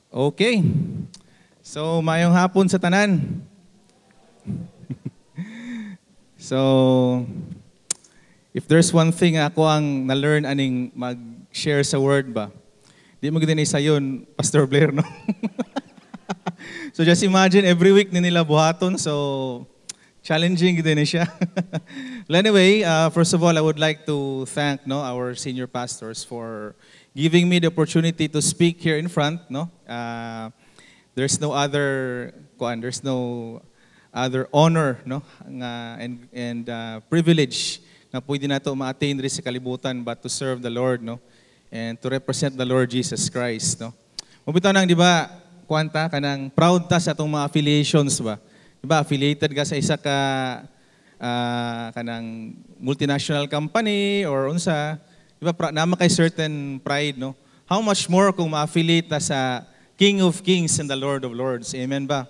Okay. So, mayong hapon sa tanan. So, if there's one thing ako ang na-learn aning mag-share sa word ba, di mo gina sa yun, Pastor Blair, no? So, just imagine, every week ni nila buhaton, so challenging din siya. Well, anyway, first of all, I would like to thank our senior pastors for giving me the opportunity to speak here in front. There's no other honor and privilege na pwede nato ma-attain rin sa kalibutan but to serve the Lord and to represent the Lord Jesus Christ. Mabitaw nang, di ba, kwanta ka nang proud ta sa atong mga affiliations ba? Di ba, affiliated ka sa isa ka kanang multinational company or unsa, di ba, nama kay certain pride, no? How much more kung ma-affiliate ta sa King of Kings and the Lord of Lords. Amen ba?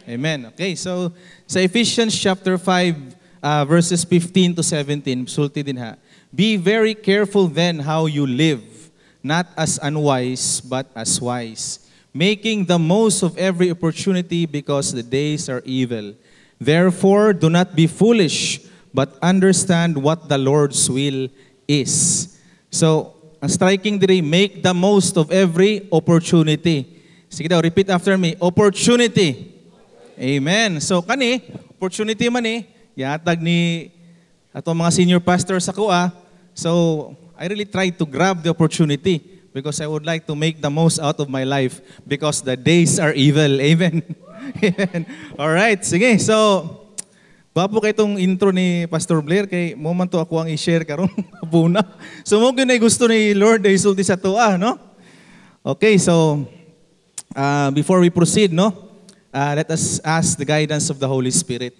Amen. Okay, so sa Ephesians chapter 5, verses 15 to 17, sulti din ha. Be very careful then how you live, not as unwise, but as wise, making the most of every opportunity because the days are evil. Therefore, do not be foolish, but understand what the Lord's will is. So, ang striking diri, make the most of every opportunity. Sige daw, repeat after me, opportunity. Amen. So, kani, opportunity man yatag ni atong mga senior pastors ako So, I really tried to grab the opportunity because I would like to make the most out of my life because the days are evil. Amen. Amen. Alright, sige. So, bapo kay itong intro ni Pastor Blair, kay moment to ako ang i-share karon abuna. So, mo gyud gusto ni Lord ay isulti sa tuwa, no? Okay, so, before we proceed, let us ask the guidance of the Holy Spirit.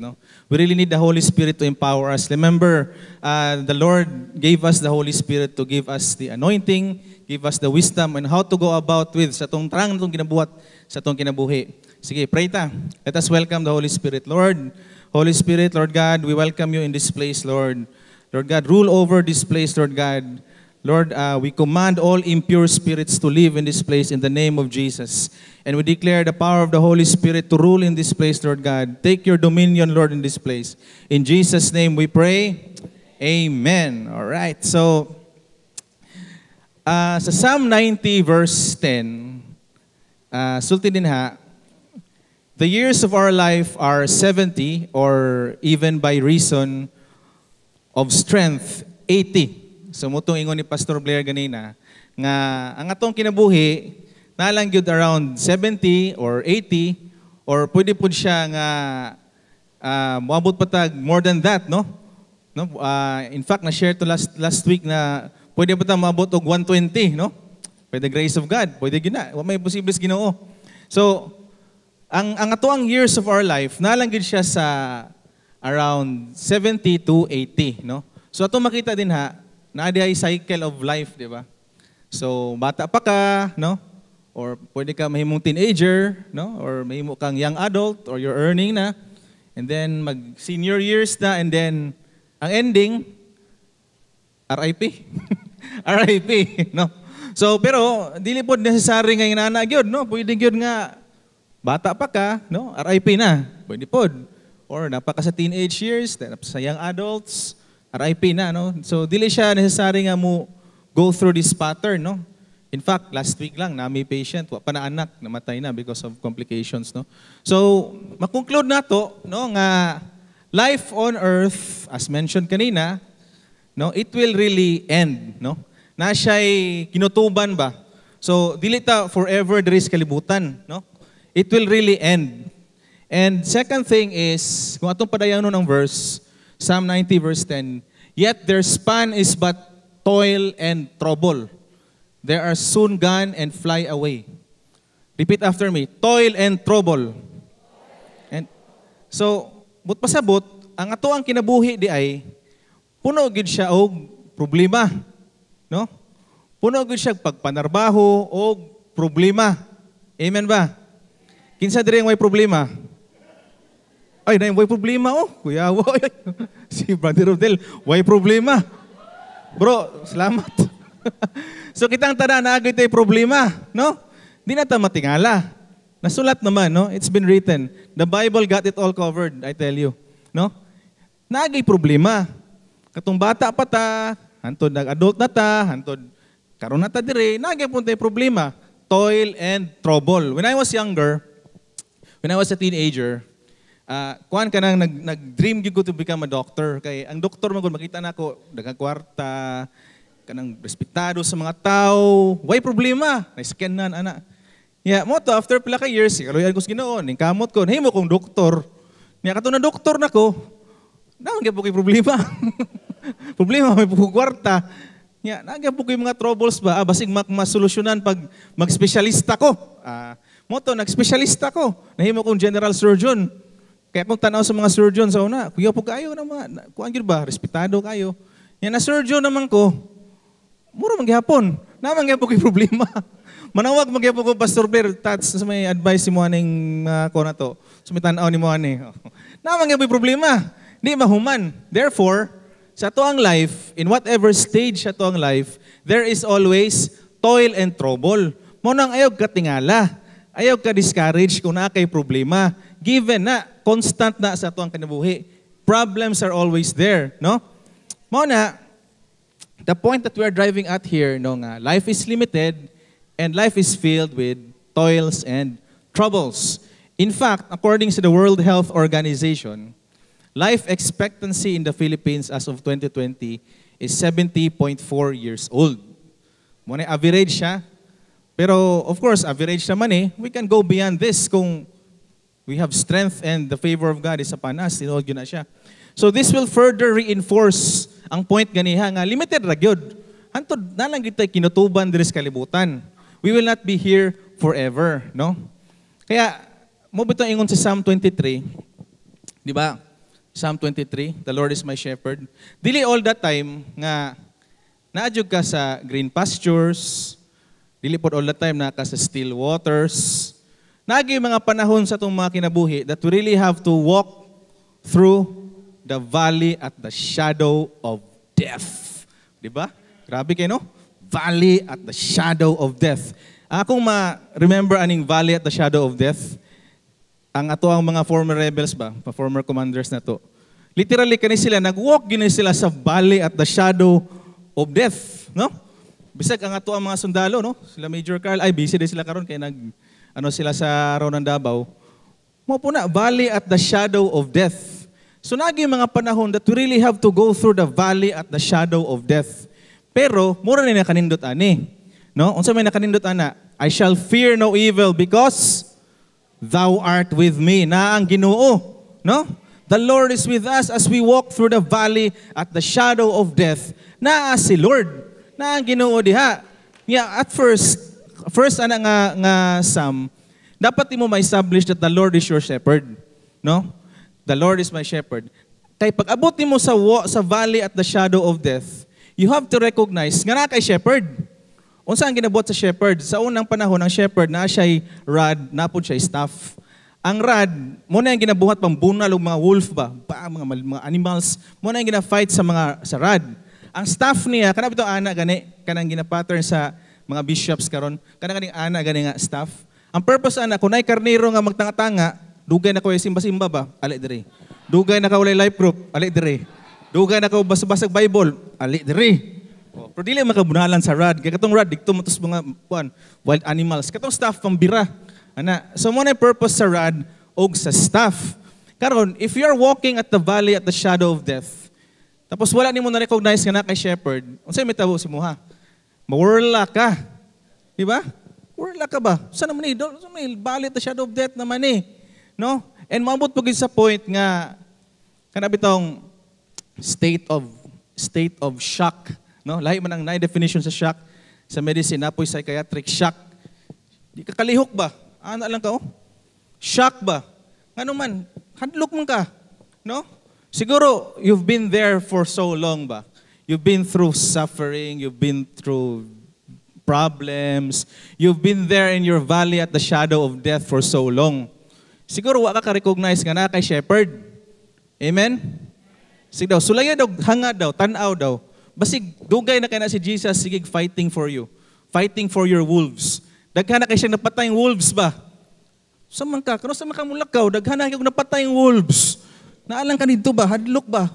We really need the Holy Spirit to empower us. Remember, the Lord gave us the Holy Spirit to give us the anointing, give us the wisdom and how to go about with sa tong tarang itong ginabuhat sa tong kinabuhi. Sige, pray ta. Let us welcome the Holy Spirit. Lord, Holy Spirit, Lord God, we welcome you in this place, Lord. Lord God, rule over this place, Lord God. Lord, we command all impure spirits to live in this place in the name of Jesus. And we declare the power of the Holy Spirit to rule in this place, Lord God. Take your dominion, Lord, in this place. In Jesus' name we pray. Amen. All right. So, sa Psalm 90 verse 10, sulti din ha, the years of our life are 70 or even by reason of strength, 80. So mutong ingon ni Pastor Blair ganina nga ang atong kinabuhi nalang gyud around 70 or 80 or pwede pud siya nga moabot patag more than that, no? In fact, na-share to last week na pwede pa ta moabot og 120, no? By the grace of God, pwede gyud na. Wa may posibles Ginoo. So ang atoang years of our life nalang gyud siya sa around 70 to 80, no? So atong makita din ha na ay cycle of life, di ba? So, bata pa ka, no? Or pwede ka mahimong teenager, no? Or mahimo kang young adult, or you're earning na. And then, mag-senior years na, and then, ang ending, RIP. RIP, no? So, pero, dili po necessary nga inana gyud, no? Pwede gyud nga, bata pa ka, no? RIP na. Pwede po. Or, napaka sa teenage years, sa young adults, RIP na, no? So, dili siya necessary nga mo go through this pattern, no? In fact, last week lang, na may patient, wa pa na anak, namatay na because of complications, no? So, makonclude na to, no, nga life on earth, as mentioned kanina, no, it will really end, no? Na siya'y kinutuban ba? So, dili ta forever there is kalibutan, no? It will really end. And second thing is, kung atong padayon ng verse, Psalm 90 verse 10, yet their span is but toil and trouble. They are soon gone and fly away. Repeat after me, toil and trouble. And so, but pasabot, ang ato ang kinabuhi di ay, puno gid siya og problema. No? Puno gid siya pagpanarbaho og problema. Amen ba? Kinsa diri ang may problema? Ay, na may problema, kuya, si Brother Rodel, may problema. Bro, salamat. So, kitang tada na agad tayo problema, no? Di na ta matingala. Nasulat naman, no? It's been written. The Bible got it all covered, I tell you. No? Nagay problema. Katong bata pa ta, hantod nag-adult na ta, hantod karon na ta dire, nagay punta yung problema. Toil and trouble. When I was younger, when I was a teenager, kuan ka nang nag-dream gyud ko to become a doctor. Kay ang doktor man gud makita na ako, daghang kwarta, kanang respetado sa mga tao, way problema, na-scan na ana. Yeah, mo to after pila ka years, kaluyan ko sa Ginoo, ning kamot ko, himo kong doktor. Niya kato na doktor nako. Naman gyud po kay problema. Problema may po kwarta. Nya, nagyan po ko yung mga troubles ba? Basig masolusyonan pag mag-specialista ko. Moto, nag-specialista ko. Nahimo kong general surgeon. Kaya kung tanaw sa mga surgeon sa una, kuya po kayo na mga, kuhaan ba, respetado kayo. Yan na surgeon naman ko, mura maghihapon. Naman po yung problema. Manawag magyapon ko, Pastor Blair, tats sa may advice mo aning ko na to. Sumitanaw ni mo ani. Naman yung problema. Di mahuman. Therefore, sa toang life, in whatever stage sa toang life, there is always toil and trouble. Mo nang ayaw ka tingala, ayaw ka discourage kung na kay problema. Given na, constant na sa toang kinabuhi, problems are always there, no? Mo na, the point that we are driving at here, no, nga, life is limited and life is filled with toils and troubles. In fact, according to the World Health Organization, life expectancy in the Philippines as of 2020 is 70.4 years old. Muna average siya. Pero of course, average naman we can go beyond this kung we have strength and the favor of God is upon us. Tinuod yun na siya. So this will further reinforce ang point ganiha nga limited ra gyud. Hantod na lang gyud tay kinutuban diri sa kalibutan. We will not be here forever, no? Kaya mo bitaw ingon sa Psalm 23, di ba? Psalm 23, the Lord is my shepherd. Dili all that time nga naadjog ka sa green pastures, dili pod all the time na ka sa still waters. Naagi mga panahon sa itong mga kinabuhi that we really have to walk through the valley at the shadow of death. Di ba? Grabe kayo, no? Valley at the shadow of death. Akong ma-remember aning valley at the shadow of death, ang ato ang mga former rebels ba, former commanders na to. Literally kani sila nag-walk gini sila sa valley at the shadow of death, no? Bisag ang ato ang mga sundalo, no? Sila Major Carl, ay busy din sila karon kay sila sa Ronan Davao. Mo po na valley at the shadow of death. So nagi mga panahon that we really have to go through the valley at the shadow of death. Pero mura ni nakanindot ani, no? Unsa may nakanindot ana? I shall fear no evil because Thou art with me, na ang Ginoo, no? The Lord is with us as we walk through the valley at the shadow of death. Na si Lord, na ang Ginoo diha. Yeah, at first ana nga Psalm, dapat mo ma-establish that the Lord is your shepherd, no? The Lord is my shepherd. Kay pag abot nimo sa valley at the shadow of death, you have to recognize nga na kay shepherd. Unsa ang ginabuhat sa shepherd? Sa unang panahon, ang shepherd na siya'y rod, napod siya'y staff. Ang rod, muna yung ginabuhat pang bunal o mga wolf ba? Mga animals. Muna yung gina-fight sa rod. Ang staff niya, kanang ito ana gani, kanang gina-pattern sa mga bishops karon, kanang ana gani nga staff. Ang purpose ana, kung na'y karnero nga magtanga-tanga, dugay na ko yung simba-simba ba? Ali dire. Dugay na ka walay life group, ali dire. Dugay na ka basag Bible, ali dire. Pero dili makabunalan sa rod. Kaya katong rod, dito matos mga wild animals. Katong staff, pambira. So muna yung purpose sa rod o sa staff. Karon, if you are walking at the valley at the shadow of death, tapos wala ni mo na-recognize nga na kay shepherd, unsay may tabo si Muha? Mawurla ka. Di ba? Wurla ka ba? Saan naman may valley at the shadow of death naman No? And maabot po sa point nga, kanabitong state of shock. No, lahi man ang definition sa shock sa medicine, napoy psychiatric shock. Di ka kalihok ba? Ano lang ka Shock ba? Ano man, hadlok man ka. No? Siguro you've been there for so long ba? You've been through suffering, you've been through problems, you've been there in your valley at the shadow of death for so long. Siguro wa ka recognize nga na kay shepherd. Amen? Sige daw, sulayan daw, hangad daw, tanaw daw. Basig, dugay na kaya na si Jesus, sige, fighting for you. Fighting for your wolves. Daghana kay siyang napatayang wolves ba? Sa man ka, kano sa makamulakaw, daghana kay napatayang wolves. Naalang ka dito ba? Hadlok ba?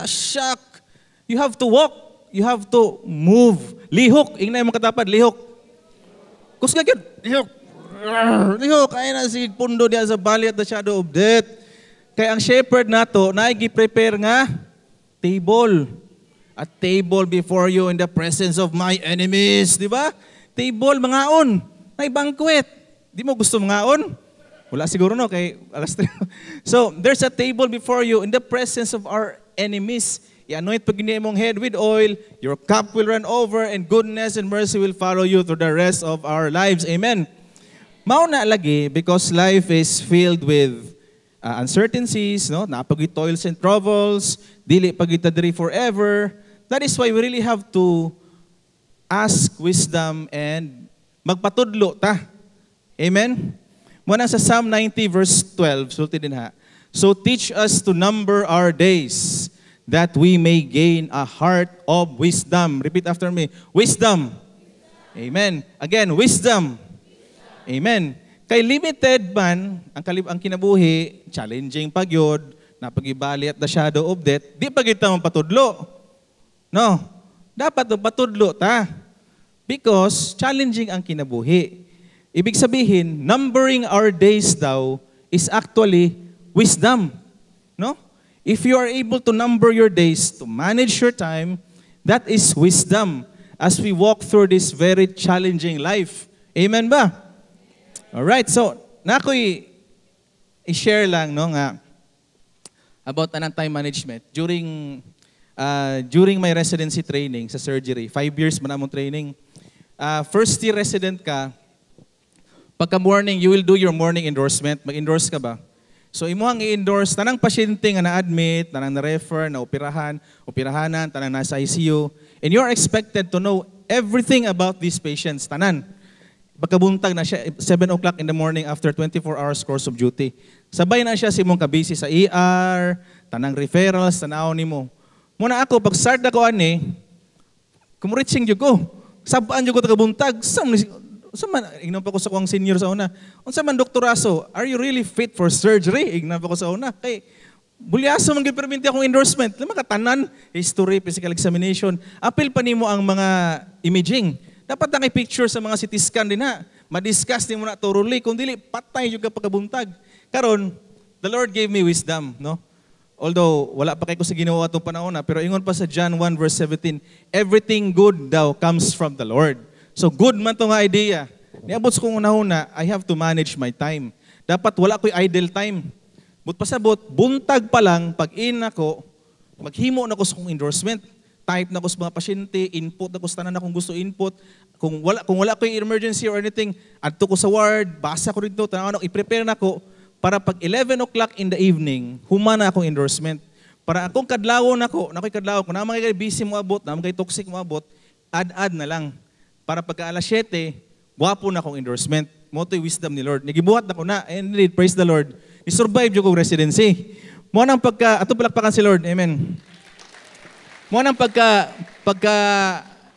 Shock. You have to walk. You have to move. Lihok. Ingnay mo katapad, lihok. Kusga yun. Lihok. Lihok. Ay na si pundo diya sa valley at the shadow of death. Kaya ang shepherd nato, naigi-prepare nga table. A table before you in the presence of my enemies. Di ba? Table, mangaon. May banquet. Di mo gusto mangaon? Wala siguro no, kay alas 3. So, there's a table before you in the presence of our enemies. I-anoint pag mong head with oil, your cup will run over, and goodness and mercy will follow you through the rest of our lives. Amen. Mauna lagi, because life is filled with uncertainties, no? Napagit toils and troubles, dili pagitadri forever. That is why we really have to ask wisdom and magpatudlo ta. Amen? Muna sa Psalm 90 verse 12, sulti din ha. So teach us to number our days, that we may gain a heart of wisdom. Repeat after me. Wisdom. Amen. Again, wisdom. Amen. Kay limited man, ang kinabuhi, challenging pagyod, napagibali at the shadow of death, di pa kita mapatudlo. No. Dapat patudlo ta. Because challenging ang kinabuhi. Ibig sabihin, numbering our days daw is actually wisdom. No? If you are able to number your days, to manage your time, that is wisdom as we walk through this very challenging life. Amen ba? Alright, so, nako'y i-share lang no, nga about anang time management. During my residency training sa surgery, 5 years man among training, first year resident ka, pagka morning, you will do your morning endorsement. Mag-endorse ka ba? So, imuhang i-endorse, tanang pasyente nga na-admit, tanang na-refer, operahanan, tanang nasa ICU, and you're expected to know everything about these patients, tanan. Pagkabuntag na siya, 7 o'clock in the morning after 24 hours course of duty. Sabay na siya si mong kabisi sa ER, tanang referrals, tanaw ni mo. Muna ako, pag start ako kumuritsing dyo ko. Sabaan dyo ko tagabuntag, man, ignan pa ko sa kuwang senior sa una. Unsa man doktoraso, are you really fit for surgery? Ignan pa ko sa una. Kay bulyaso man gyud perminti akong endorsement. Lama ka tanan, history, physical examination. Apil pa nimo ang mga imaging. Dapat na kay picture sa mga CT scan din ha. Ma-discuss din mo na thoroughly. Kung dili, patay yung pagkabuntag. Karon, the Lord gave me wisdom, no? Although, wala pa kayo sa ginawa itong panahon na, pero ingon pa sa John 1 verse 17, everything good daw comes from the Lord. So good man to nga idea. Niabot sa kong una-una, I have to manage my time. Dapat wala ko'y idle time. But pasabot, buntag pa lang, pag-in ako, maghimo na ko sa kong endorsement. Type na ko sa mga pasyente, input na ko sa tanan akong gusto input. Kung wala ko'y emergency or anything, adto ko sa ward, basa ko rito, i-prepare na ko para pag 11 o'clock in the evening, humana akong endorsement. Para akong kadlawon ako, nako'y kadlawon, kung naman kayo busy mo abot, naman kayo toxic mo abot, add na lang. Para pagka alas 7, wapo na akong endorsement. Moto'y wisdom ni Lord. Nagibuhat na ko na, and indeed, praise the Lord. I-survive yung kong residency. Mo nang ato palakpakan si Lord, amen. Mo nang pagka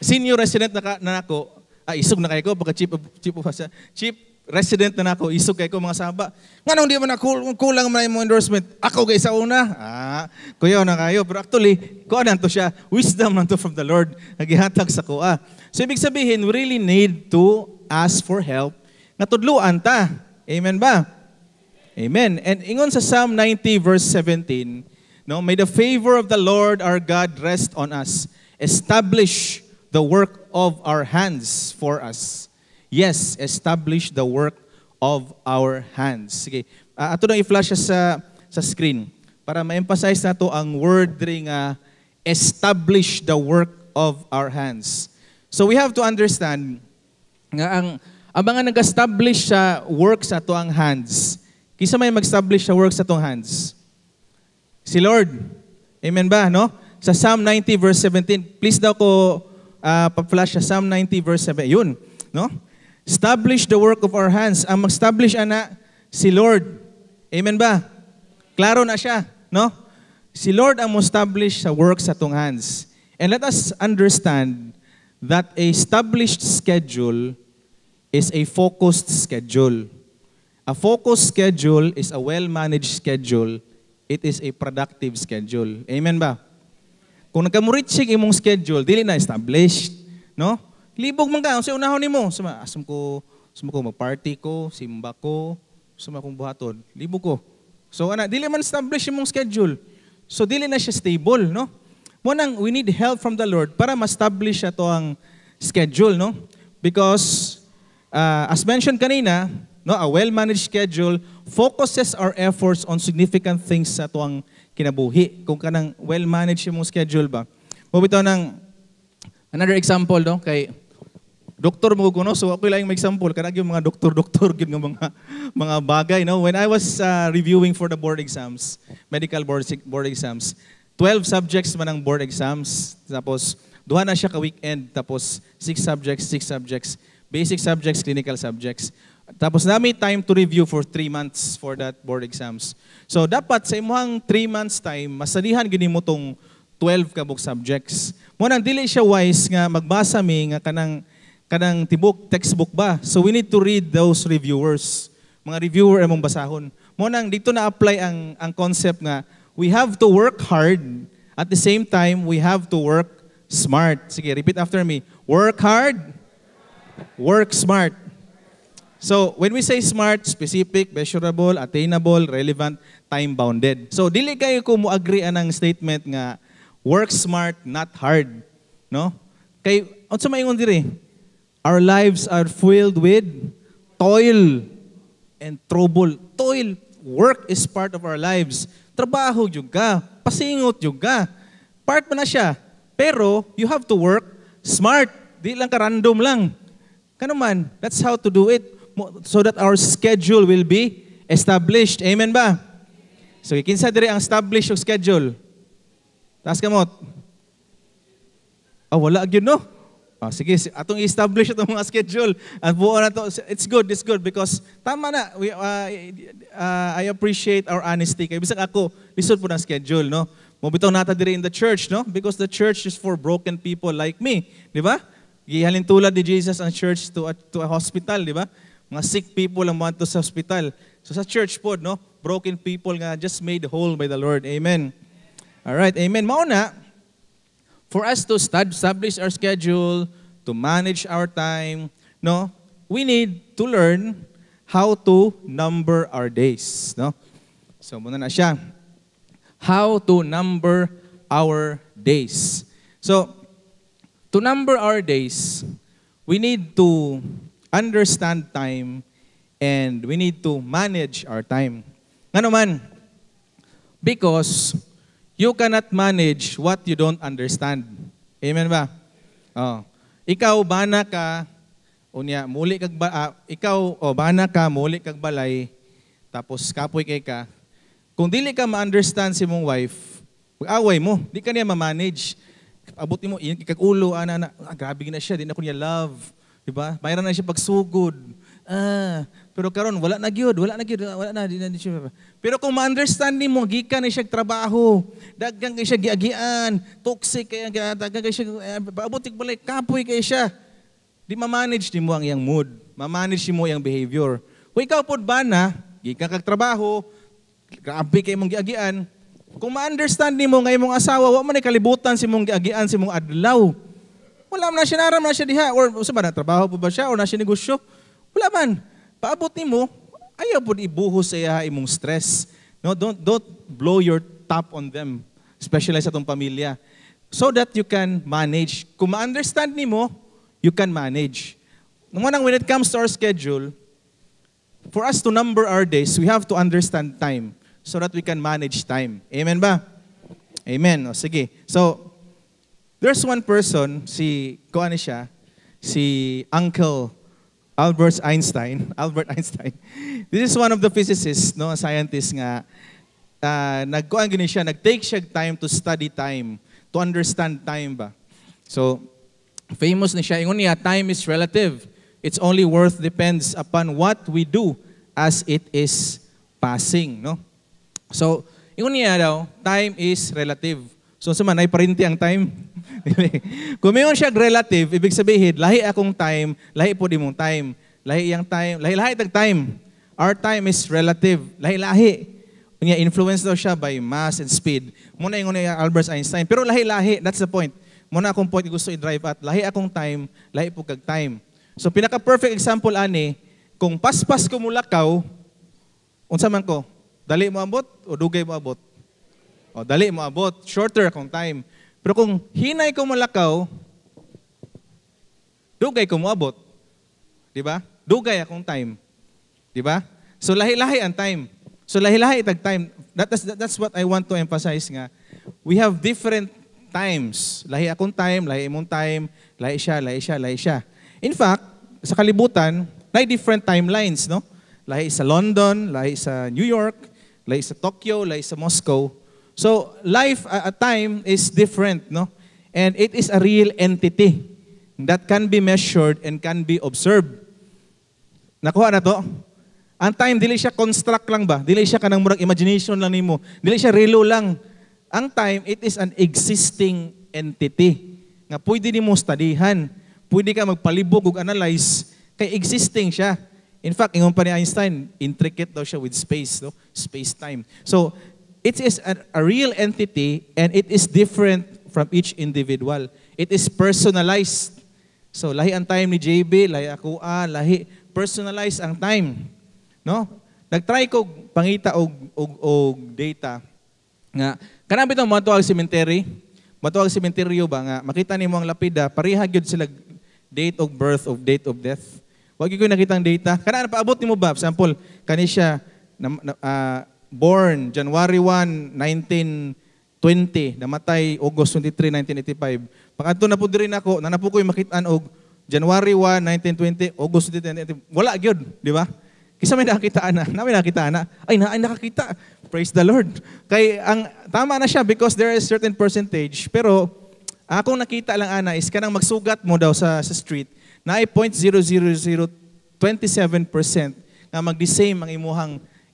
senior resident na ako, isog na kayo ko, pagka chief resident na ako, isog kayo ko mga saba. Nga nung di man kulang man yung endorsement, ako kayo sa una. Kuya na kayo. Pero actually, kuha na to siya, wisdom na to from the Lord, nagihatag sa kuha. So ibig sabihin, we really need to ask for help na tudluan ta. Amen ba? Amen. And ingon sa Psalm 90 verse 17, no, may the favor of the Lord our God rest on us. Establish the work of our hands for us. Yes, establish the work of our hands. Sige, ato nang i-flash sa screen para ma-emphasize na to ang word ring establish the work of our hands. So we have to understand nga ang mga nag-establish sa work sa ato ang hands. Kisa may mag-establish sa work sa atong hands? Si Lord. Amen ba, no? Sa Psalm 90 verse 17, please daw ko pa-flash sa Psalm 90 verse 7. Yun, no? Establish the work of our hands. Ang mag-establish si Lord. Amen ba? Klaro na siya, no? Si Lord ang mag-establish sa work sa atong hands. And let us understand that a established schedule is a focused schedule. A focused schedule is a well-managed schedule. It is a productive schedule. Amen ba? Kung nagkamuritsig imong schedule, dili na established, no? Libog man ka, sa unahon nimo, asam ko magparty ko, simba ko, suma kong buhaton, libog ko. So dili man establish imong schedule. So dili na siya stable, no? Munang we need help from the Lord para ma-establish ato ang schedule, no? Because as mentioned kanina, no, a well-managed schedule focuses our efforts on significant things sa tuwang kinabuhi. Kung kanang well-managed yung schedule ba. Mabitaw ng another example, no, kay doktor mo kuno, so ako lang yung example, kanang yung mga doktor yun ng mga bagay, no. When I was reviewing for the board exams, medical board exams, 12 subjects man ang board exams, tapos duha na siya ka weekend, tapos 6 subjects, basic subjects, clinical subjects. Tapos nami time to review for 3 months for that board exams. So dapat sa imuhang 3 months time, masalihan gini mo tong 12 ka book subjects. Mo nang dili siya wise nga magbasa mi nga kanang tibok textbook ba. So we need to read those reviewers. Mga reviewer among basahon. Mo nang dito na apply ang concept nga we have to work hard, at the same time we have to work smart. Sige, repeat after me. Work hard, work smart. So, when we say smart, specific, measurable, attainable, relevant, time-bounded. So, dili kayo ko mo agree anang statement nga work smart, not hard. No? Kay, unsa maingon diri? Our lives are filled with toil and trouble. Toil, work is part of our lives. Trabaho juga, pasingot juga. Part mo na siya. Pero, you have to work smart. Di lang ka random lang. Kanuman, that's how to do it. So that our schedule will be established. Amen ba? So, kinsa diri ang establish yung schedule? Taas kamot. Wala gyud no? Sige, atong i-establish itong mga schedule. At buo na to. It's good because tama na. I appreciate our honesty. Kaya bisag ako, lisod po ng schedule, no? Mabitaw nata diri in the church, no? Because the church is for broken people like me. Di ba? Gihalin tulad ni Jesus ang church to a hospital, di ba? Mga sick people ang mga to sa hospital. So sa church po, no? Broken people nga just made whole by the Lord. Amen. All right, amen. Mauna, for us to establish our schedule, to manage our time, no? We need to learn how to number our days, no? So muna na siya. How to number our days. So, to number our days, we need to understand time and we need to manage our time. Nga naman, because you cannot manage what you don't understand. Amen ba? Ikaw bana ka unya muli kag bana ka muli kag balay tapos kapoy kay ka. Kung dili ka ma-understand si mong wife, mag-away mo, di ka niya ma-manage. Abot mo, kag ulo, grabe na siya, di na ko niya love. Diba? Mayroon na siya pagsugod. Pero karon wala na, di na siya. Pero kung ma-understand mo, gikan na siya trabaho, daggang kay siya giagian, toxic kay daggang kay siya, paabotik balay, kapoy kay siya. Di ma-manage ni mo ang iyang mood, ma-manage mo ang behavior. Kung ikaw pod ba na, gikan kag trabaho, grabe kay mong giagian. Kung ma-understand mo nga imong asawa, wa man kalibutan si mong giagian, si mong adlaw. Wala man na siya naram na siya diha or sa ba na trabaho po ba siya or na siya negosyo? Wala man. Paabot nimo, ayaw pod ibuhos sa iya imong stress. No, don't blow your top on them, especially sa tong pamilya. So that you can manage. Kung ma-understand nimo, you can manage. When it comes to our schedule, for us to number our days, we have to understand time so that we can manage time. Amen ba? Amen. O, sige. So, there's one person, si Uncle Albert Einstein. This is one of the physicists, no, scientists nga, nag-take siya time to study time, to understand time ba. So, famous na siya. Ingon niya, time is relative. Its only worth depends upon what we do as it is passing, no? So, ingon niya daw, time is relative. So, sa man, ay parinti ang time. Kung mayroon siya relative, ibig sabihin, lahi akong time, lahi po di mong time. Lahi iyang time, lahi-lahi tag time. Our time is relative. Lahi-lahi. Kanya influence daw siya by mass and speed. Muna yung Albert Einstein. Pero lahi-lahi, that's the point. Muna akong point gusto i-drive at lahi akong time, lahi po kag time. So pinaka-perfect example ani, kung paspas ko mulakaw, unsa man ko, dali mo abot o dugay mo abot? O dali mo abot, shorter akong time. Pero kung hinay ko mulakaw, dugay ko mo abot. Di ba? Dugay akong time. Di ba? So lahi-lahi ang time. So lahi-lahi tag time. That's what I want to emphasize nga. We have different times. Lahi akong time, lahi imong time, lahi siya, lahi siya, lahi siya. In fact, sa kalibutan, lahi different timelines, no? Lahi sa London, lahi sa New York, lahi sa Tokyo, lahi sa Moscow. So life at time is different, no? And it is a real entity that can be measured and can be observed. Nakuha na to? Ang time, dili siya construct lang ba? Dili siya kanang murag imagination lang nimo. Dili siya relo lang. Ang time, it is an existing entity. Nga pwede nimo studyhan. Pwede ka magpalibog ug analyze. Kay existing siya. In fact, ingon pa ni Einstein, intricate daw siya with space, no? Space-time. So, it is a real entity and it is different from each individual. It is personalized. So, lahi ang time ni JB, lahi ako, lahi. Personalize ang time. No? Nag-try ko pangita og data nga kanang bitong matuag cemetery, matuag cemeteryo ba nga makita nimo ang lapida, pareha gyud sila date of birth of date of death. Wa gyud ko nakita ang data. Kana paabot nimo ba? Example, kani siya born January 1, 1920, namatay August 23, 1985. Pagadto na pud diri nako, nanapo ko makit-an og January 1, 1920, August 2020, wala gyud, di ba? Kisa may nakakita na, ay nakakita. Praise the Lord. Kay ang tama na siya because there is certain percentage, pero akong nakita lang ana is kanang magsugat mo daw sa street, na ay 0.00027% nga mag-the same ang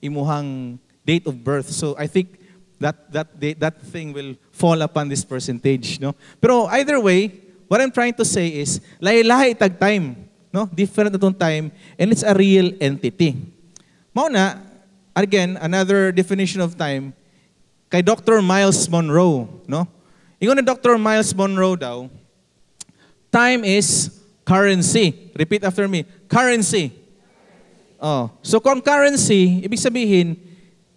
imuhang date of birth. So I think that thing will fall upon this percentage, no? Pero either way, what I'm trying to say is, lahi-lahi tag time, no? Different itong time, and it's a real entity. Mauna, again, another definition of time, kay Dr. Miles Monroe, no? Ingon ni Dr. Miles Monroe daw, time is currency. Repeat after me, currency. Oh, so kung currency, ibig sabihin,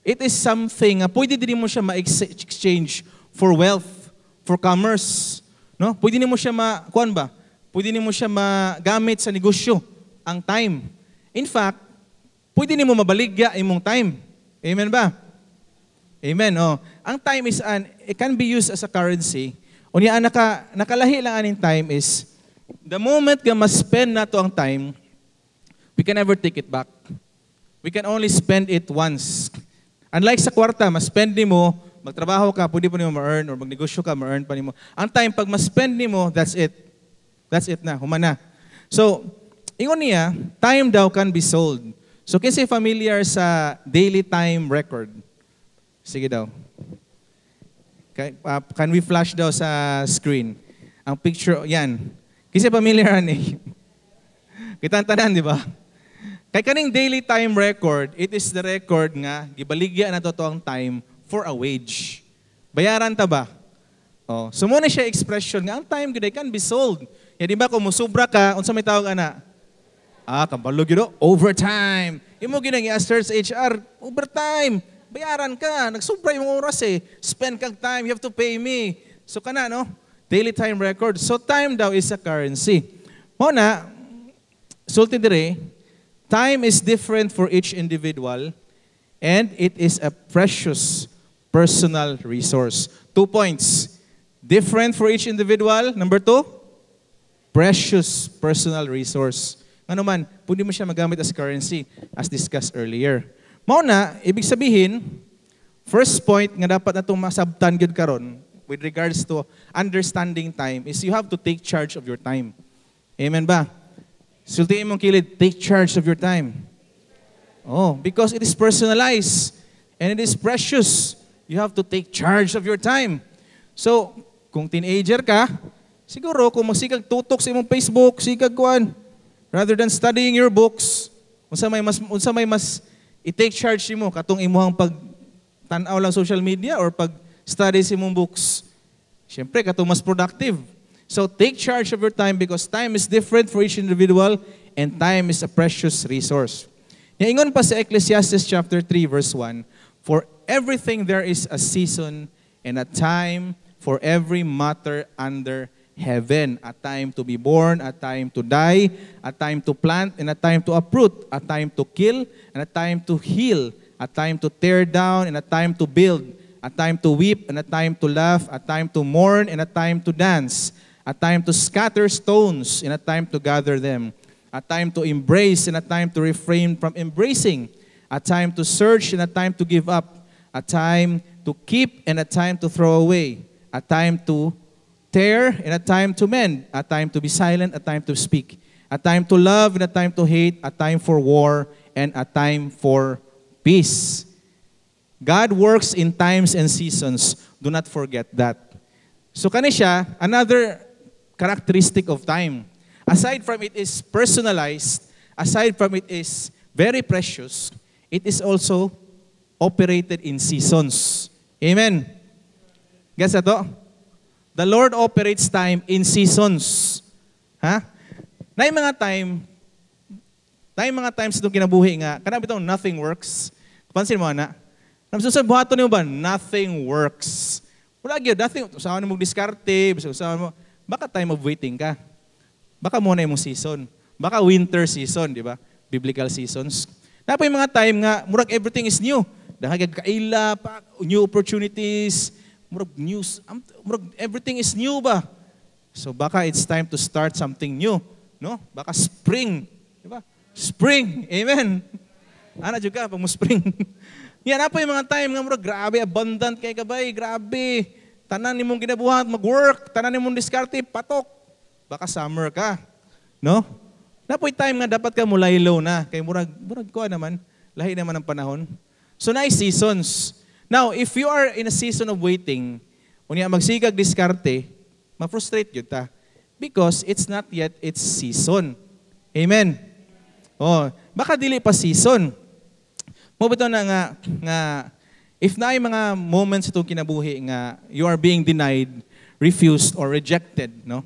it is something, pwede din mo siya ma-exchange for wealth, for commerce. No? Pwede nimo siya kuan ba? Pwede nimo siya magamit sa negosyo ang time. In fact, pwede nimo mabaligya imong time. Amen ba? Amen. Oh. Ang time is it can be used as a currency. Unya nakalahi lang aning time is the moment nga ma-spend nato ang time, we can never take it back. We can only spend it once. Unlike sa kwarta, ma-spend nimo, magtrabaho ka, pwede pa nimo ma-earn, or magnegosyo ka, ma-earn pa nimo. Ang time, pag ma-spend nimo, that's it. That's it na, humana. So, ingon niya, time daw can be sold. So, kasi familiar sa daily time record. Sige daw. Can we flash daw sa screen? Ang picture, yan. Kasi familiar ni. Kita-tanan, di ba? Kay kaning daily time record, it is the record nga, gibaligya na to ang time for a wage. Bayaran ta ba? Oh, so muna siya expression nga ang time gid can be sold. Ya di ba kung musubra ka, unsa may tawag ana? Kabalo gyud overtime. Imo gyud ang i-assert sa HR, overtime. Bayaran ka, nagsubra yung oras Spend kag time, you have to pay me. So kana no? Daily time record. So time daw is a currency. Muna, sulti dire, time is different for each individual and it is a precious personal resource. 2 points. Different for each individual. Number 2, precious personal resource. Ano man, pwede mo siya magamit as currency as discussed earlier. Mauna, ibig sabihin, first point nga dapat natong masabtan gyud karon with regards to understanding time is you have to take charge of your time. Amen ba? Sultiin mong kilid, take charge of your time. Oh, because it is personalized and it is precious. You have to take charge of your time. So, kung teenager ka, siguro kung magsikag tutok sa imong Facebook, sikag kuan, Rather than studying your books, unsa may mas i-take charge mo katong imuhang pag tan-aw lang social media or pag study sa imong books. Siyempre, katong mas productive. So take charge of your time because time is different for each individual and time is a precious resource. Ingon pa sa Ecclesiastes chapter 3 verse 1, for everything there is a season and a time for every matter under heaven. A time to be born, a time to die, a time to plant, and a time to uproot, a time to kill, and a time to heal, a time to tear down, and a time to build, a time to weep, and a time to laugh, a time to mourn, and a time to dance, a time to scatter stones, and a time to gather them, a time to embrace, and a time to refrain from embracing, a time to search, and a time to give up, a time to keep, and a time to throw away, a time to tear, and a time to mend, a time to be silent, a time to speak, a time to love, and a time to hate, a time for war, and a time for peace. God works in times and seasons. Do not forget that. So kani siya, another characteristic of time. Aside from it is personalized, aside from it is very precious, it is also operated in seasons. Amen. Guess to? The Lord operates time in seasons. Ha? Na mga times itong kinabuhi nga, kanang bitong nothing works. Pansin mo na, nasusunod buhaton niyo ba? Nothing works. Wala gyud, nothing. Usahan mo diskarte, usahan mo, baka time of waiting ka. Baka muna yung season. Baka winter season, di ba? Biblical seasons. Na po yung mga time nga, murag everything is new. Dahil kaila, new opportunities, murag news, murag everything is new ba? So baka it's time to start something new. No? Baka spring. Di ba? Spring. Amen. Ana juga pag mo spring. Yan na po yung mga time nga murag grabe, abundant kay kabay, grabe. Tanan nimong ginabuhat, mag-work, tanan nimong diskarte, patok. Baka summer ka. No? Napoy time nga dapat ka mulay low na. Kay murag ko naman. Lahi naman ang panahon. So nice seasons. Now, if you are in a season of waiting, unya magsigag diskarte, ma-frustrate yun ta. Because it's not yet its season. Amen. Oh, baka dili pa season. Mo bitaw na nga if na ay mga moments itong kinabuhi nga you are being denied, refused, or rejected, no?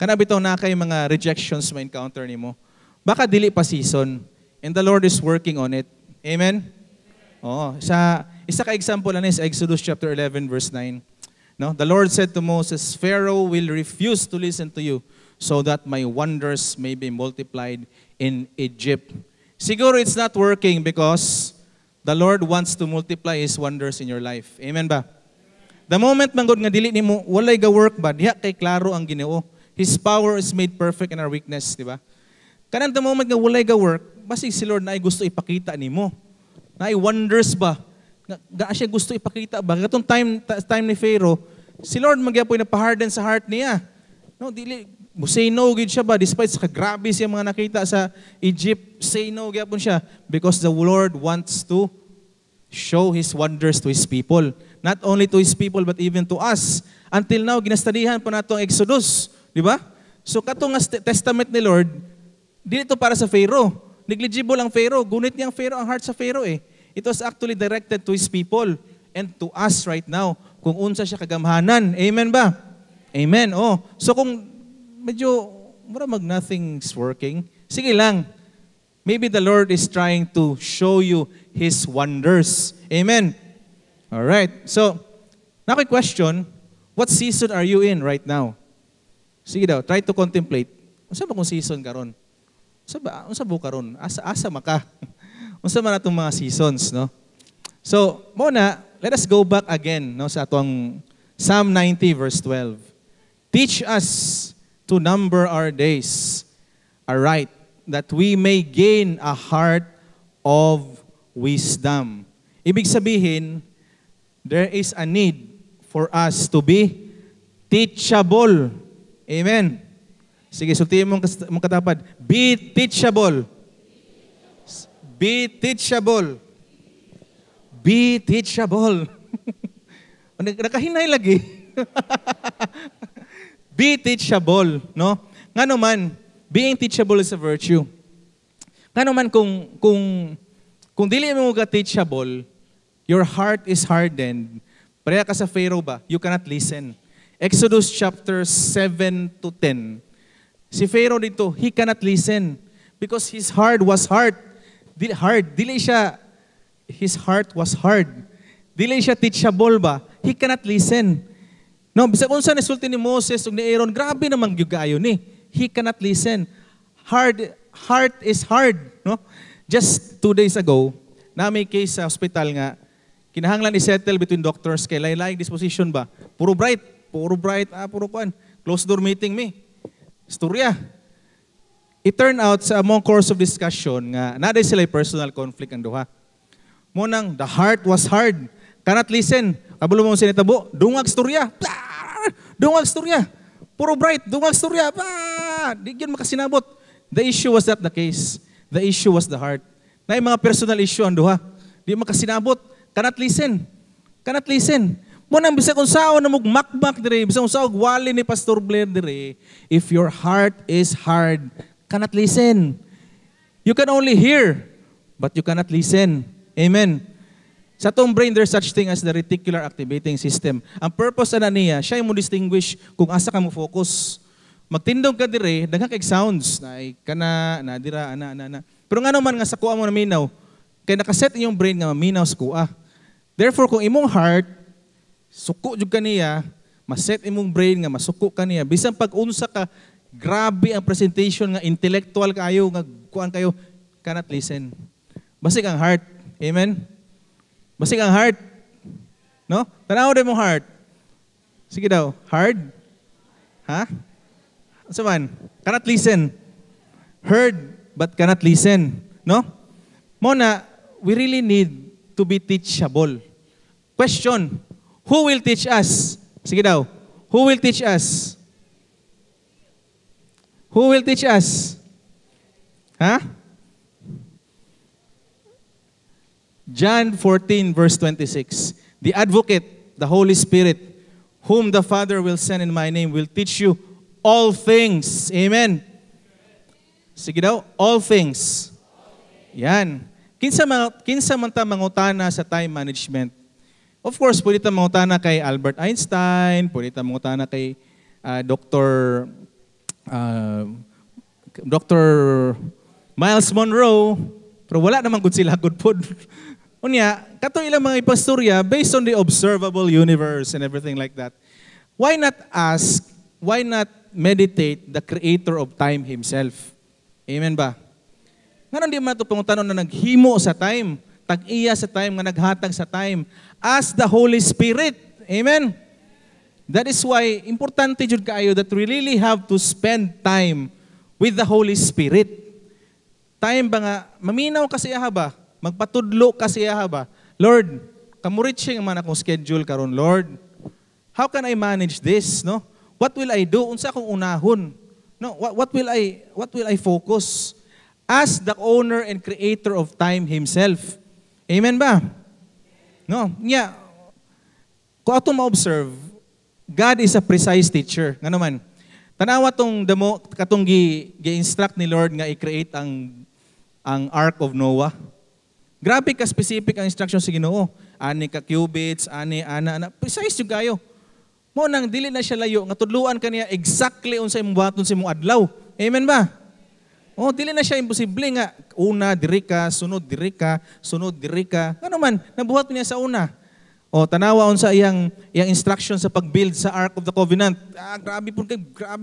Kana bitaw na kay mga rejections ma-encounter nimo. Baka dili pa season and the Lord is working on it. Amen? Oh, isa ka example na is Exodus chapter 11 verse 9. No? The Lord said to Moses, Pharaoh will refuse to listen to you so that my wonders may be multiplied in Egypt. Siguro it's not working because the Lord wants to multiply His wonders in your life. Amen ba? The moment manggod nga dili nimo walay ga work ba, diha kay klaro ang Ginoo. His power is made perfect in our weakness, di ba? Kanang the moment nga walay ga work, basig si Lord na ay gusto ipakita nimo. Na ay wonders ba? Nga siya gusto ipakita ba? Katong time ni Pharaoh, si Lord magyapoy na paharden sa heart niya. No, dili mo say no gid siya ba despite sa grabe siya mga nakita sa Egypt, say no gyapon siya because the Lord wants to show His wonders to His people. Not only to His people but even to us. Until now ginastadihan pa nato ang Exodus. Di ba? So katong testament ni Lord, dito para sa Pharaoh. Negligible ang Pharaoh. Gunit niyang Pharaoh ang heart sa Pharaoh eh. It was actually directed to his people and to us right now. Kung unsa siya kagamhanan. Amen ba? Amen. Oh. So kung medyo nothing's working, sige lang. Maybe the Lord is trying to show you His wonders. Amen. All right. So, nakoy question, what season are you in right now? Sige daw, try to contemplate. Unsa ba kung season karon? Unsa ba karon? Asa maka. Unsa man atong mga seasons, no? So, muna, let us go back again, no, sa atong Psalm 90 verse 12. Teach us to number our days aright, that we may gain a heart of wisdom. Ibig sabihin, there is a need for us to be teachable. Amen. Sige, sultihin mong katapad. Be teachable. Be teachable. Be teachable. Nakahinay lagi. Be teachable, no? Nga naman, Being teachable is a virtue. Kano man kung dili mo ka teachable, your heart is hardened. Pareha ka sa Pharaoh ba? You cannot listen. Exodus chapter 7 to 10. Si Pharaoh dito, he cannot listen because his heart was hard. His heart was hard. Dili siya teachable ba? He cannot listen. No, bisag unsa nisulti ni Moses ug ni Aaron, grabe namang gyud kaayo ni. He cannot listen. Heart is hard, no? Just 2 days ago, na may case sa hospital nga kinahanglan i-settle between doctors kay lain-laing disposition ba. Puro bright, puro kuan. Closed door meeting me. Istorya. It turned out sa among course of discussion nga naday sila personal conflict ang duha. Mo nang the heart was hard. Cannot listen. Kabulo mo sinitabo, dungag storya. Dungag storya. Puro bright, dungag storya. Di gyud makasinabot. The issue was not the case. The issue was the heart. Na mga personal issue ang duha. Di makasinabot. Cannot listen. Cannot listen. Mo nang bisag unsaon na mugmakmak dire, bisag unsaon wali ni Pastor Blair dire, if your heart is hard, cannot listen. You can only hear, but you cannot listen. Amen. Sa atong brain, there's such thing as the reticular activating system. Ang purpose ana niya, siya mo distinguish kung asa ka mo focus. Magtindog ka dire, daghang kay sounds na kana na dira ana. Pero ngano man nga sa kuha mo na minaw, kay nakaset inyong brain nga maminaw sa kuha. Therefore, kung imong heart suko jud kaniya, maset imong brain nga masuko kaniya, bisan pag unsa ka grabe ang presentation nga intellectual kayo nga kuan kayo, cannot listen. Basig ang heart. Amen. Basig ang heart. No? Tanaw din mong heart. Sige daw, hard? Ha? Ano man? Cannot listen. Heard but cannot listen. No? Mona, we really need to be teachable. Question, who will teach us? Sige daw, who will teach us? Who will teach us? Ha? John 14 verse 26. The advocate, the Holy Spirit, whom the Father will send in my name, will teach you all things. Amen. Sige daw, all things. Yan. Kinsa man ta mangutana sa time management. Of course, pwede ta mangutana kay Albert Einstein, pwede ta mangutana kay Dr. Miles Monroe, pero wala naman gud sila good pod. Unya, kato ilang mga ipastorya based on the observable universe and everything like that. Why not ask, why not meditate the creator of time himself? Amen ba? Nga di man ito panguntanon na naghimo sa time, tag-iya sa time, nga naghatag sa time, as the Holy Spirit. Amen? That is why, importante jud kaayo that we really have to spend time with the Holy Spirit. Time ba nga, maminaw kasi ba? Magpatudlo kasi ba? Lord, kamuritsing man akong schedule karon, Lord. How can I manage this? No? What will I do? Unsa akong unahon? No, what will I focus? As the owner and creator of time himself. Amen ba? No, yeah. Kung ato ma-observe, God is a precise teacher. Nga naman, tanawa tong demo katong gi-instruct ni Lord nga i-create ang Ark of Noah. Grabe ka specific ang instruction sa Ginoo. Ani ka cubits, ana. Precise yung kayo. Mo nang dili na siya layo nga tudluan kaniya exactly unsa imong buhaton sa imong adlaw. Amen ba? Oh, dili na siya imposible nga una diri ka, sunod diri ka. Ngano man nabuhat niya sa una. Oh, tanawa unsa iyang instruction sa pag-build sa Ark of the Covenant. Grabe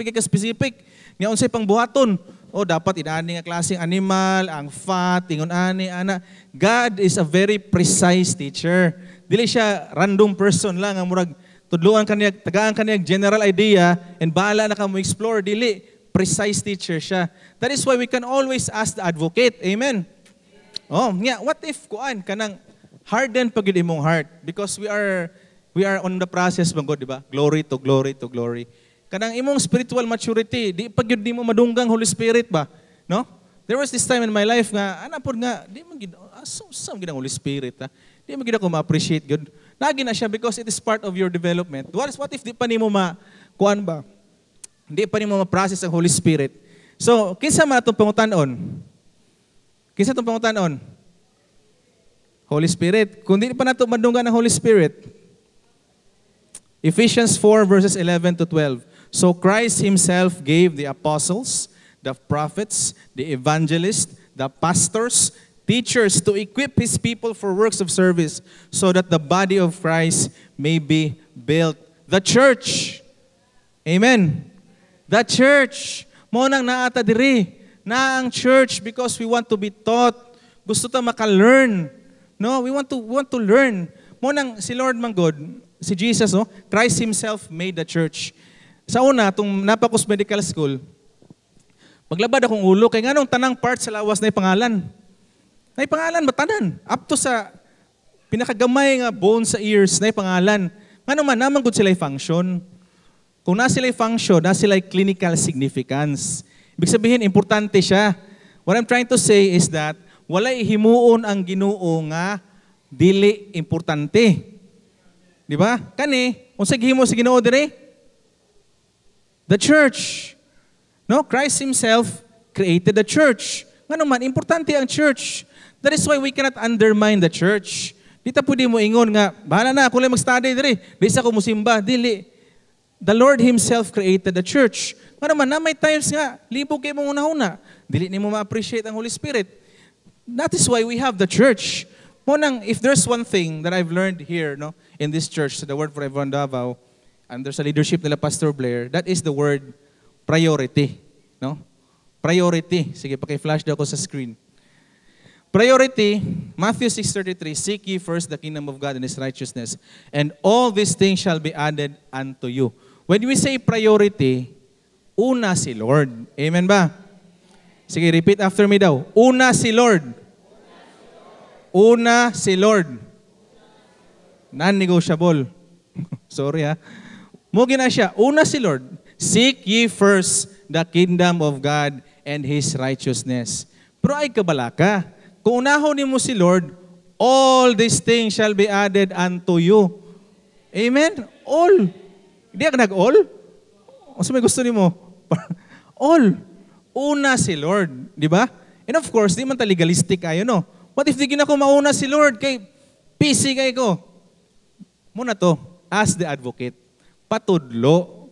kay ka specific. Nya unsay pangbuhaton? Oh, dapat inaani nga klaseng animal, ang fat, ingon ani, ana. God is a very precise teacher. Dili siya random person lang nga murag tudluan kaniya, tagaan kaniya general idea and bahala na ka mo explore. Dili, precise teacher siya. That is why we can always ask the advocate. Amen. Oh, yeah, what if kuan kanang harden pagid imong heart because we are on the process bang God, di ba? Glory to glory to glory. Kanang imong spiritual maturity, di pagid di mo madunggang Holy Spirit ba? No? There was this time in my life nga ana pod nga di man gid some gid ang Holy Spirit ha. Di man gid ako ma-appreciate God. Lagi na siya because it is part of your development. What if di pa nimo kuan ba? Hindi pa nimo ma-process ang Holy Spirit. So, kinsa man atong pangutanon? Kinsa atong pangutanon? Holy Spirit. Kung di pa nato madunggan ng Holy Spirit, Ephesians 4 verses 11 to 12. So Christ Himself gave the apostles, the prophets, the evangelists, the pastors, teachers to equip His people for works of service so that the body of Christ may be built. The church. Amen. The church. Mo nang naata diri. Na ang church because we want to be taught. Gusto ta maka-learn. No, we want to learn. Mo nang si Lord Manggod, si Jesus, no? Christ Himself made the church. Sa una, itong Napakos Medical School, maglabad akong ulo, kaya nga nung tanang part sa lawas na pangalan. Na pangalan, matanan. Up to sa pinakagamay nga bone sa ears, na pangalan. Nga naman, naman good sila function. Kung na sila function, na sila clinical significance. Ibig sabihin, importante siya. What I'm trying to say is that, walay himuon ang Ginoo nga dili importante. Di ba? Kani, kung sa gihimo sa Ginoo dire, the church. No, Christ Himself created the church. Nga naman, importante ang church. That is why we cannot undermine the church. Di ta pwede mo ingon nga, bahala na, ako lang mag-study dire. Di sa ko musimba. Dili. The Lord Himself created the church. Nga naman, na may times nga, libog kayo mong una-una. Dili ni mo ma-appreciate ang Holy Spirit. That is why we have the church. Munang, if there's one thing that I've learned here, no, in this church, the Word for Everyone Davao, under sa leadership nila Pastor Blair, that is the word priority. No? Priority. Sige, paki-flash daw ko sa screen. Priority, Matthew 6:33, seek ye first the kingdom of God and His righteousness, and all these things shall be added unto you. When we say priority, una si Lord. Amen ba? Sige, repeat after me daw. Una si Lord. Una si Lord. Non-negotiable. Sorry ha. Mugi na siya. Una si Lord. Seek ye first the kingdom of God and His righteousness. Pero ay kabalaka. Kung unahon ni mo si Lord, all these things shall be added unto you. Amen? All. Hindi ka nag-all? O sa may gusto ni mo? All. Una si Lord. Di ba? And of course, di man ta legalistic kayo, no? What if di ko mauna si Lord? Kay busy kayo ko. Muna to, ask the advocate. Patudlo.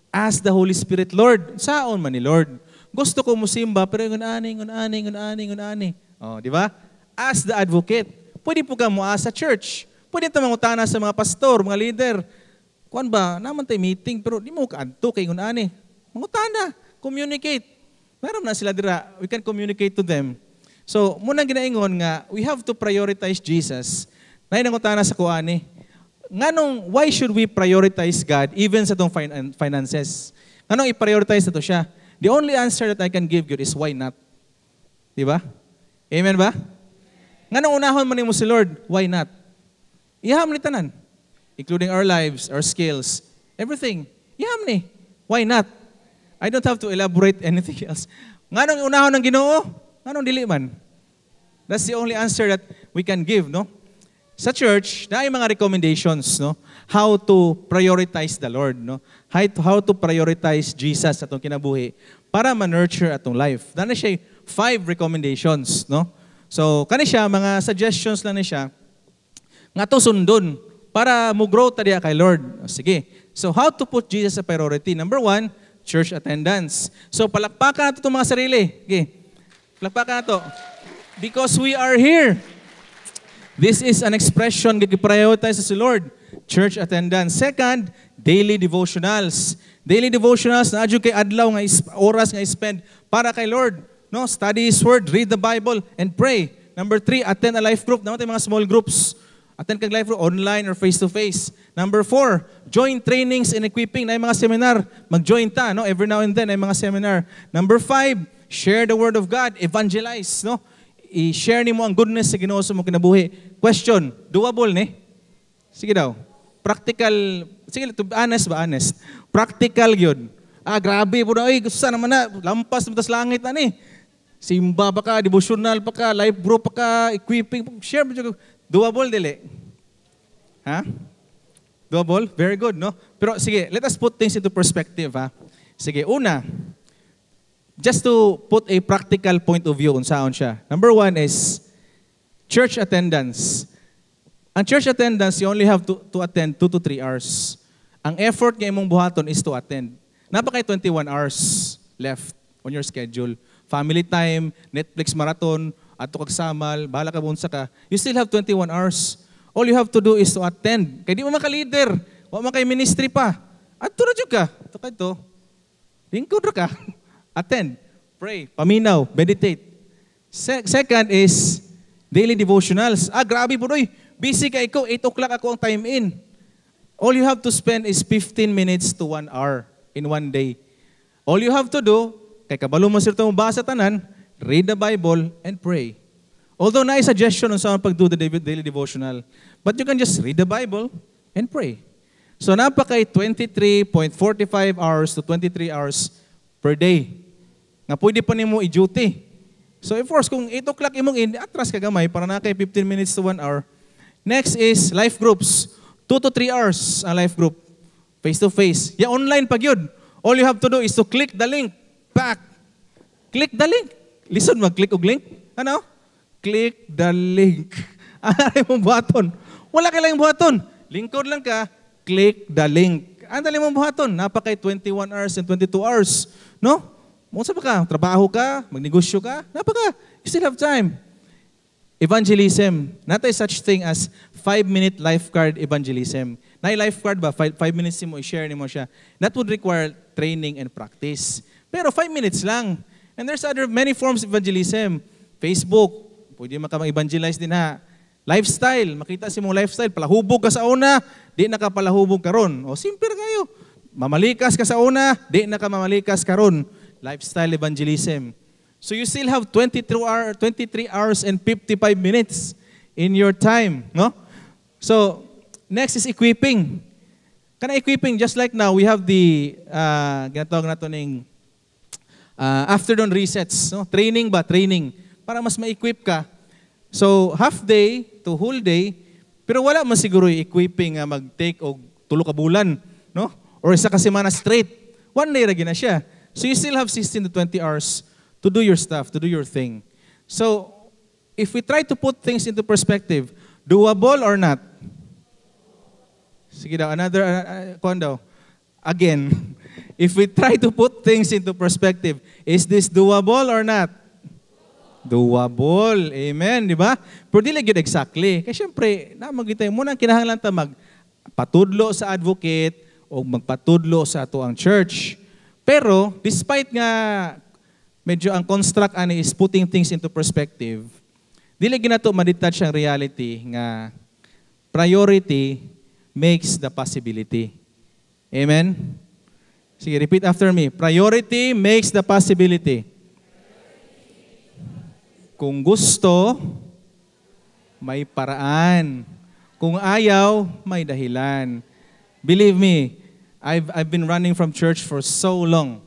Ask the Holy Spirit, Lord, saon man ni Lord? Gusto ko musimba, pero ngunani. Oh, di ba? Ask the advocate. Pwede po ka mo sa church. Pwede ito mangutana sa mga pastor, mga leader. Kuan ba, naman tayo meeting, pero di mo kaadto kay ngunani. Mangutana, communicate. Meron na sila dira, we can communicate to them. So, munang ginaingon nga, we have to prioritize Jesus. Nay nangutana sa kuani. Nganong, why should we prioritize God even sa itong finances? Nganong i-prioritize na to siya? The only answer that I can give you is why not? Di ba? Amen ba? Nganong unahon man mo si Lord? Why not? Iham ni tanan. Including our lives, our skills, everything. Iham ni. Why not? I don't have to elaborate anything else. Nganong unahon ng Ginoo? Nganong dili man? That's the only answer that we can give, no? Sa church, na ay mga recommendations, no? How to prioritize the Lord, no? How to prioritize Jesus atong kinabuhi para ma-nurture atong life. Dana siya 5 recommendations, no? So, kani siya mga suggestions lang ni siya nga to sundon para mo grow ta diha kay Lord. Sige. So, how to put Jesus as a priority? Number 1, church attendance. So, palakpakan nato itong mga sarili. Okay. Palakpakan nato. Because we are here. This is an expression nga gi-prioritize sa Lord. Church attendance. Second, daily devotionals. Daily devotionals na adyo kay adlaw nga oras nga spend para kay Lord. No, study His Word, read the Bible, and pray. Number 3, attend a life group. Naman tayo mga small groups. Attend kang life group, online or face-to-face. Number 4, join trainings and equipping. Na mga seminar, mag-join ta, no? Every now and then, ay mga seminar. Number 5, share the Word of God, evangelize, no? I-share ni mo ang goodness sa Ginoo sa mong kinabuhi. Question, doable ni? Sige daw. Practical, sige, to be honest ba? Honest. Practical yun. Grabe po na, gusto naman na, lampas na tas langit na ni. Simba pa ka, devotional pa ka, life group pa ka, equipping, share mo dyan. Doable, dili? Ha? Doable? Very good, no? Pero sige, let us put things into perspective, ha? Sige, una, just to put a practical point of view kung saan siya. Number one is church attendance. Ang church attendance, you only have to attend 2 to 3 hours. Ang effort nga imong buhaton is to attend. Napakay 21 hours left on your schedule. Family time, Netflix marathon, ato kagsamal, bahala ka bunsa ka. You still have 21 hours. All you have to do is to attend. Kaya di mo maka-leader, wala man kay ministry pa. At na dyan ka. Ito ka ito. Lingkod ka. Attend, pray, paminaw, meditate. Second is daily devotionals. Grabe po doy. Busy ka ikaw, 8 o'clock ako ang time in. All you have to spend is 15 minutes to 1 hour in one day. All you have to do, kay kabalo mo sirto mo basa tanan, read the Bible and pray. Although na suggestion on saan pag-do the daily devotional, but you can just read the Bible and pray. So napakay 23.45 hours to 23 hours per day. Nga pwede pa nimo i-duty. So of course, kung 8 o'clock imong in, atras ka gamay para na kay 15 minutes to 1 hour. Next is life groups. 2 to 3 hours ang life group. Face to face. Yeah, online pag yun. All you have to do is to click the link. Back. Click the link. Listen, mag-click og link. Ano? Click the link. Ano mong buhaton? Wala ka lang buhaton. Lingkod lang ka. Click the link. Ano dali mong buhaton? Napakay 21 hours and 22 hours. No? Munsa pa ka? Trabaho ka? Magnegosyo ka? Napaka. You still have time. Evangelism. Not a such thing as 5-minute lifeguard evangelism. Na-lifeguard ba? 5 minutes mo, i-share mo siya. That would require training and practice. Pero 5 minutes lang. And there's many forms of evangelism. Facebook, pwede makapag-evangelize din ha. Lifestyle, makita si mong lifestyle. Palahubog ka sa una, di na ka palahubog karon. O simple kayo. Mamalikas ka sa una, di na ka mamalikas karon. Lifestyle evangelism. So you still have 23 hours and 55 minutes in your time, no? So next is equipping. Kana equipping, just like now, we have the ginatawag nato ning afternoon resets, no? Training ba? Training. Para mas ma-equip ka. So half day to whole day, pero wala man siguro equipping mag-take og 3 ka bulan, no? Or isa ka semana straight. One day ra gina siya. So you still have 16 to 20 hours to do your stuff, to do your thing. So, if we try to put things into perspective, doable or not? Sige daw, another, daw. Again, if we try to put things into perspective, is this doable or not? Doable. Amen, di ba? Pero di lang yun exactly. Kasi syempre, namagitay mo nang kinahanglan ta magpatudlo sa advocate o magpatudlo sa ato ang church. Pero, despite nga medyo ang construct ani is putting things into perspective, dili ginato ma-detach ang reality nga priority makes the possibility. Amen? Sige, repeat after me. Priority makes the possibility. Kung gusto, may paraan. Kung ayaw, may dahilan. Believe me, I've been running from church for so long.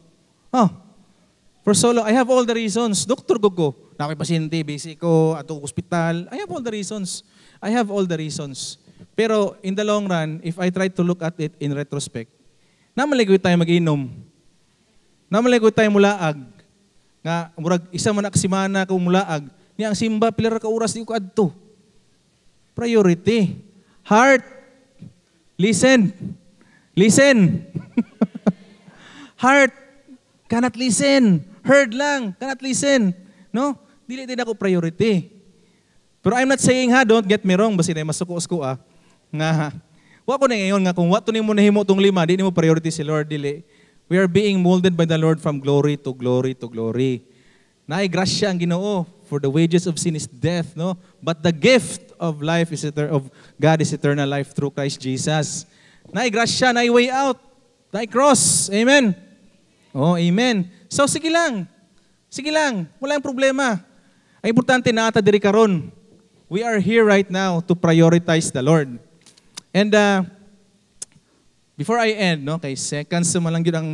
For so long, I have all the reasons. Doktor ko, nakoy pasyente, busy ko, ato hospital. I have all the reasons. I have all the reasons. Pero in the long run, if I try to look at it in retrospect, namaligoy tayo mag-inom. Namaligoy tayo mulaag. Nga, murag, isa man aksimana kung mulaag. Niya ang simba, pilar ka oras di ko adto. Priority. Heart. Listen. Listen. Heart. Cannot listen. Heard lang. Cannot listen. No? Dili din ako priority. Pero I'm not saying don't get me wrong, basi na masukos ko nga, wa ko na ngayon nga kung wato nimo nahimo tong 5, di nimo priority si Lord, dili. We are being molded by the Lord from glory to glory to glory. Naay grasya ang Ginoo, for the wages of sin is death, no? But the gift of life is of God is eternal life through Christ Jesus. Naay grasya, naay way out, naay cross. Amen. Oh, amen. So sige lang. Sige lang, wala ang problema. Ang importante na ata diri karon. We are here right now to prioritize the Lord. And before I end, no, kay seconds mo lang yun ang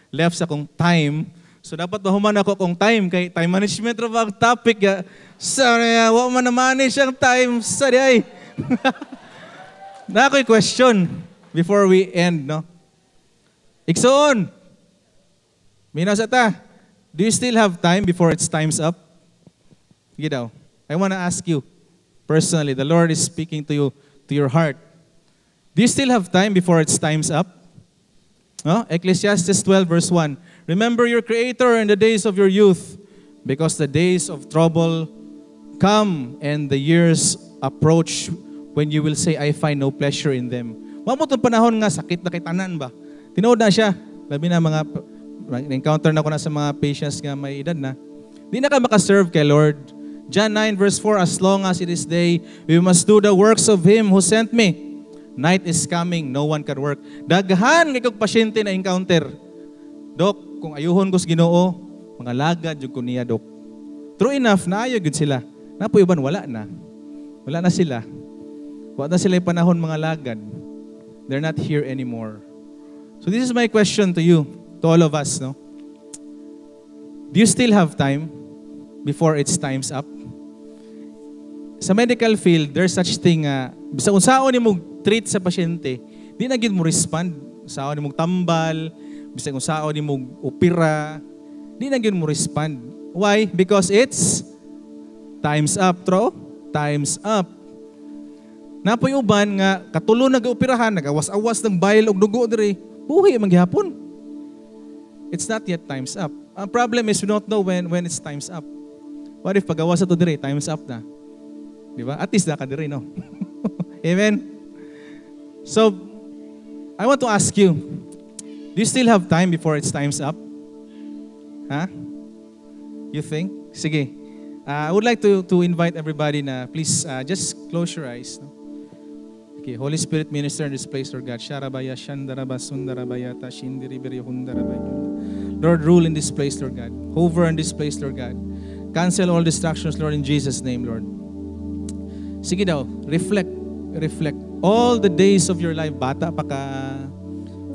left sa kong time. So dapat mahuman ako kung time, kay time management ra ang topic. Sorry, wa man na manage ang time. Sorry ay. Na ako'y question before we end, no? Iksoon. Minaw sa ta. Do you still have time before it's time's up? You know, I want to ask you personally. The Lord is speaking to you, to your heart. Do you still have time before it's time's up? No? Ecclesiastes 12 verse 1. Remember your Creator in the days of your youth, because the days of trouble come and the years approach when you will say, I find no pleasure in them. Mamot ang panahon nga, sakit na kitanan ba? Tinood na siya. Labi na mga, encounter na ko na sa mga patients nga may edad na. Di na ka makaserve kay Lord. John 9 verse 4, as long as it is day, we must do the works of Him who sent me. Night is coming, no one can work. Daghan kay kong pasyente na encounter. Dok, kung ayuhon ko sa Ginoo, mga lagad yung kuniya, Dok. True enough, naayo gud sila. Napo iban, wala na. Wala na sila. Wala na sila yung panahon mga lagad. They're not here anymore. So this is my question to you, to all of us, no? Do you still have time before it's time's up? Sa medical field, there's such thing, bisa kung saan ni mo treat sa pasyente, di na gid mo respond. Saan ni mo tambal, bisa kung saan ni mo opera, di na gid mo respond. Why? Because it's time's up, bro. Time's up. Napoy uban nga katulo nag-operahan, nagawas-awas ng bile og dugo diri. Buhi man gihapon. It's not yet time's up. Ang problem is we don't know when it's time's up. What if pagawas ato diri, time's up na? Di ba? At least na ka diri, no? Amen? So, I want to ask you, do you still have time before it's time's up? Huh? You think? Sige. I would like to invite everybody na please just close your eyes. No? Okay, Holy Spirit, minister in this place, Lord God. Sharabaya, Shandaraba, Sundarabaya, Tashindiribiri, Hundarabaya. Lord, rule in this place, Lord God. Hover in this place, Lord God. Cancel all distractions, Lord, in Jesus' name, Lord. Sige daw, reflect. All the days of your life, bata pa ka,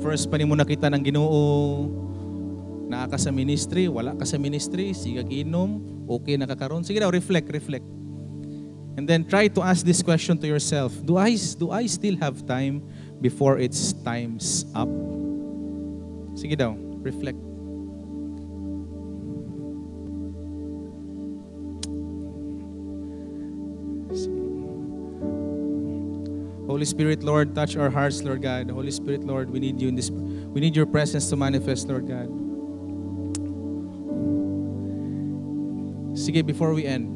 first pa ni mo nakita ng Ginoo, naa ka sa ministry, wala ka sa ministry, sigag inom, okay nakakaroon. Sige daw, reflect. And then try to ask this question to yourself. Do I still have time before it's time's up? Sige daw, reflect. Holy Spirit, Lord, touch our hearts, Lord God. Holy Spirit, Lord, we need you in this. We need your presence to manifest, Lord God. Sige, before we end,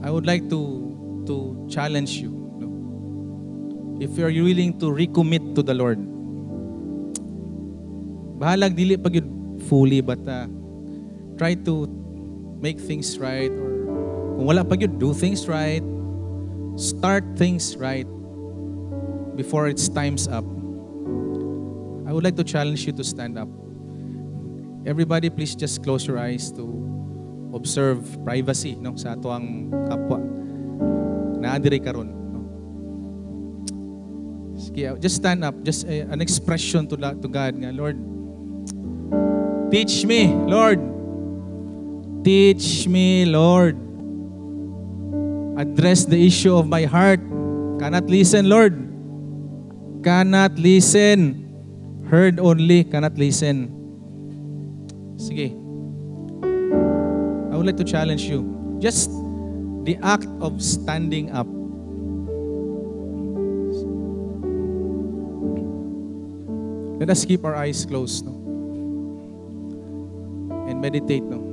I would like to challenge you. No? If you are willing to recommit to the Lord, bahalag dili pag yun fully, but try to make things right, or kung wala pag yun, do things right. Start things right before it's time's up. I would like to challenge you to stand up. Everybody, please just close your eyes to observe privacy, no, sa ato ang kapwa. Naadiri karon, no. Sige, just stand up, just an expression to God nga, Lord, teach me, Lord. Teach me, Lord. Address the issue of my heart. Cannot listen, Lord. Cannot listen. Heard only, cannot listen. Sige. I would like to challenge you. Just the act of standing up. Let us keep our eyes closed, no? And meditate, no?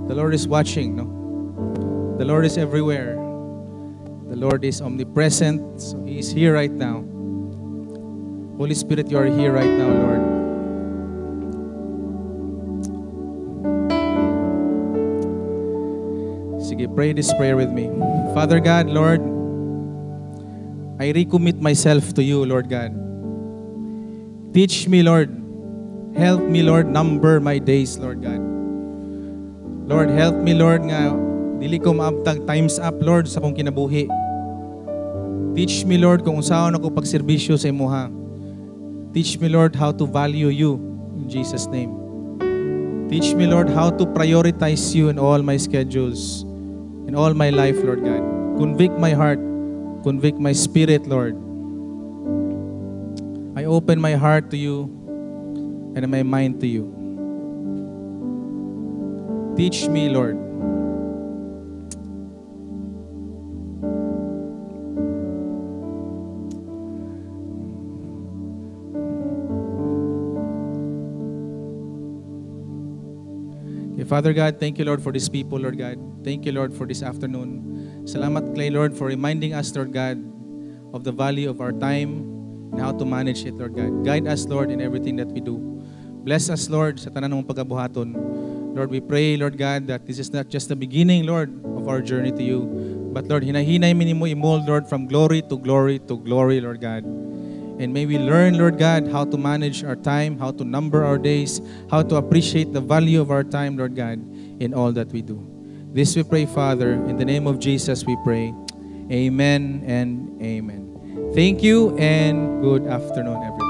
The Lord is watching, no? The Lord is everywhere. The Lord is omnipresent, so He is here right now. Holy Spirit, you are here right now, Lord. Sige, pray this prayer with me. Father God, Lord, I recommit myself to you, Lord God. Teach me, Lord. Help me, Lord, number my days, Lord God. Lord, help me, Lord, nga dili ko maabtag times up, Lord, sa kong kinabuhi. Teach me, Lord, kung saan ako pagserbisyo sa imuha. Teach me, Lord, how to value you. In Jesus' name. Teach me, Lord, how to prioritize you in all my schedules, in all my life, Lord God. Convict my heart, convict my spirit, Lord. I open my heart to you and my mind to you. Teach me, Lord. Okay, Father God, thank you, Lord, for these people, Lord God. Thank you, Lord, for this afternoon. Salamat kay Lord for reminding us, Lord God, of the value of our time and how to manage it, Lord God. Guide us, Lord, in everything that we do. Bless us, Lord, sa tanan ng pagkabuhaton. Lord, we pray, Lord God, that this is not just the beginning, Lord, of our journey to you, but Lord, hinahinay minimo i-mold, Lord, from glory to glory to glory, Lord God. And may we learn, Lord God, how to manage our time, how to number our days, how to appreciate the value of our time, Lord God, in all that we do. This we pray, Father. In the name of Jesus we pray. Amen and amen. Thank you and good afternoon, everyone.